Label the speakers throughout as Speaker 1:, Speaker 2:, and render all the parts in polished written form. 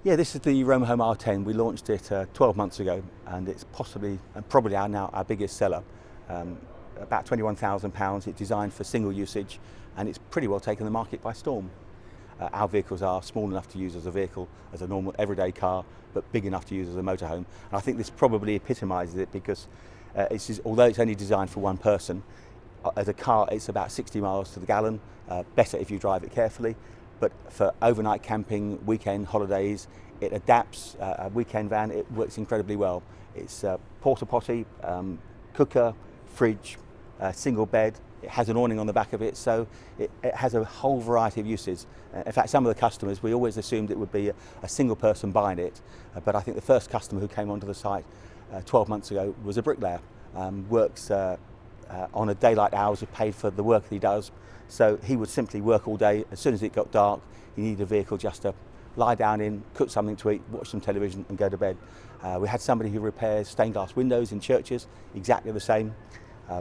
Speaker 1: Yeah, this is the Romahome R10. We launched it 12 months ago, and it's possibly and probably now our biggest seller. About £21,000. It's designed for single usage, and it's pretty well taken the market by storm. Our vehicles are small enough to use as a vehicle, as a normal everyday car, but big enough to use as a motorhome. And I think this probably epitomises it because although it's only designed for one person, as a car it's about 60 miles to the gallon, better if you drive it carefully. But for overnight camping, weekend holidays, it adapts. A weekend van, it works incredibly well. It's porta potty, cooker, fridge, single bed. It has an awning on the back of it, so it has a whole variety of uses. In fact, some of the customers, we always assumed it would be a single person buying it, but I think the first customer who came onto the site 12 months ago was a bricklayer. Works on a daylight hours, is paid for the work that he does. So he would simply work all day. As soon as it got dark, he needed a vehicle just to lie down in, cook something to eat, watch some television and go to bed. We had somebody who repairs stained glass windows in churches, exactly the same.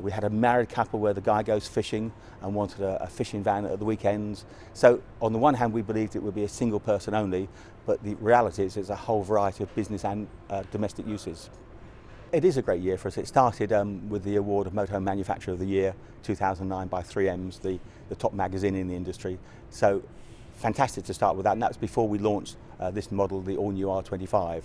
Speaker 1: We had a married couple where the guy goes fishing and wanted a fishing van at the weekends. So on the one hand, we believed it would be a single person only, but the reality is there's a whole variety of business and domestic uses. It is a great year for us. It started with the award of Motorhome Manufacturer of the Year 2009 by 3M's, the top magazine in the industry. So fantastic to start with that, and that's before we launched this model, the all-new R25.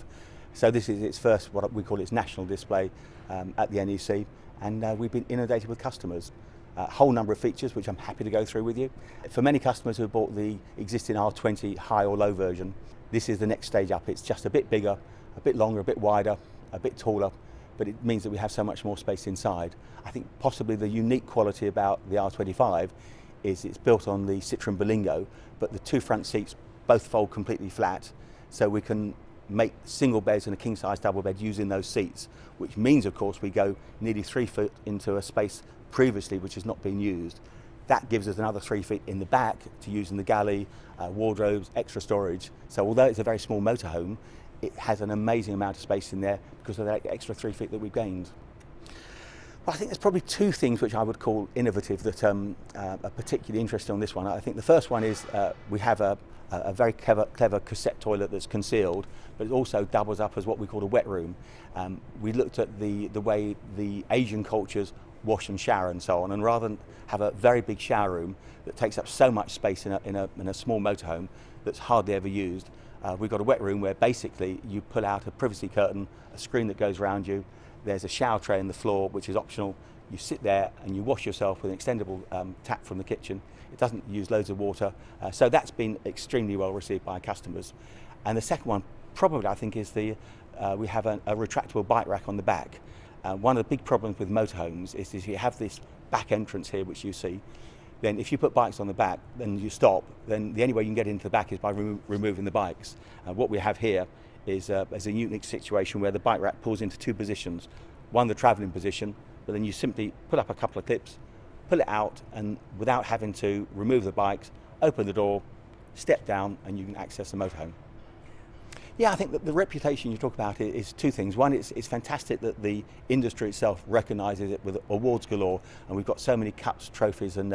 Speaker 1: So this is its first, what we call its national display at the NEC, and we've been inundated with customers. A whole number of features which I'm happy to go through with you. For many customers who have bought the existing R20 high or low version, this is the next stage up. It's just a bit bigger, a bit longer, a bit wider, a bit taller, but it means that we have so much more space inside. I think possibly the unique quality about the R25 is it's built on the Citroen Berlingo, but the two front seats both fold completely flat, so we can make single beds and a king-size double bed using those seats, which means, of course, we go nearly 3 foot into a space previously which has not been used. That gives us another 3 feet in the back to use in the galley, wardrobes, extra storage. So although it's a very small motorhome, it has an amazing amount of space in there because of that extra 3 feet that we've gained. But I think there's probably two things which I would call innovative that are particularly interesting on this one. I think the first one is we have a very clever cassette toilet that's concealed, but it also doubles up as what we call a wet room. We looked at the way the Asian cultures wash and shower and so on, and rather than have a very big shower room that takes up so much space in a small motorhome that's hardly ever used, we've got a wet room where basically you pull out a privacy curtain, a screen that goes around you, there's a shower tray in the floor which is optional. You sit there and you wash yourself with an extendable tap from the kitchen. It doesn't use loads of water, so that's been extremely well received by customers. And the second one probably I think is we have a retractable bike rack on the back. One of the big problems with motorhomes is you have this back entrance here which you see. Then if you put bikes on the back, then you stop, then the only way you can get into the back is by removing the bikes. What we have here is a unique situation where the bike rack pulls into two positions. One, the travelling position, but then you simply put up a couple of clips, pull it out, and without having to remove the bikes, open the door, step down, and you can access the motorhome. Yeah, I think that the reputation you talk about is two things. One, it's fantastic that the industry itself recognises it with awards galore, and we've got so many cups, trophies and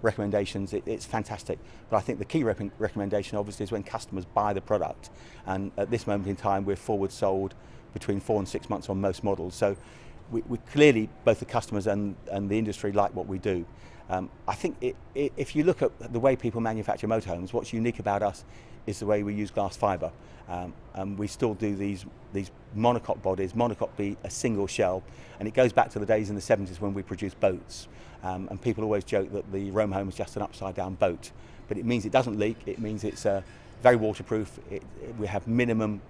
Speaker 1: recommendations. It's fantastic. But I think the key recommendation obviously is when customers buy the product, and at this moment in time we're forward sold between 4 and 6 months on most models. So we clearly, both the customers and the industry like what we do. I think if you look at the way people manufacture motorhomes, what's unique about us is the way we use glass fibre. And we still do these monocoque bodies, monocoque be a single shell, and it goes back to the days in the 70s when we produced boats. And people always joke that the Romahome is just an upside down boat, but it means it doesn't leak, it means it's very waterproof, we have minimum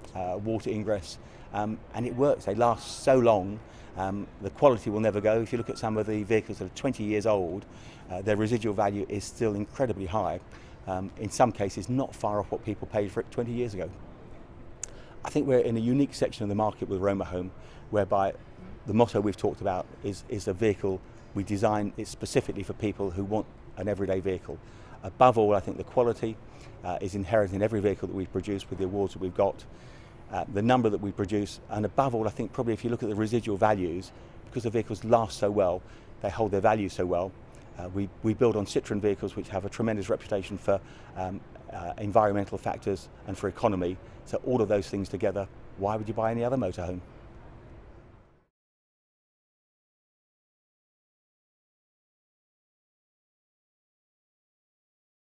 Speaker 1: water ingress, and it works. They last so long. The quality will never go. If you look at some of the vehicles that are 20 years old, their residual value is still incredibly high. In some cases not far off what people paid for it 20 years ago. I think we're in a unique section of the market with Romahome, whereby the motto we've talked about is a vehicle we design it specifically for people who want an everyday vehicle. Above all, I think the quality is inherent in every vehicle that we produce with the awards that we've got, the number that we produce, and above all, I think probably if you look at the residual values, because the vehicles last so well, they hold their value so well. We build on Citroen vehicles which have a tremendous reputation for environmental factors and for economy. So all of those things together, why would you buy any other motorhome?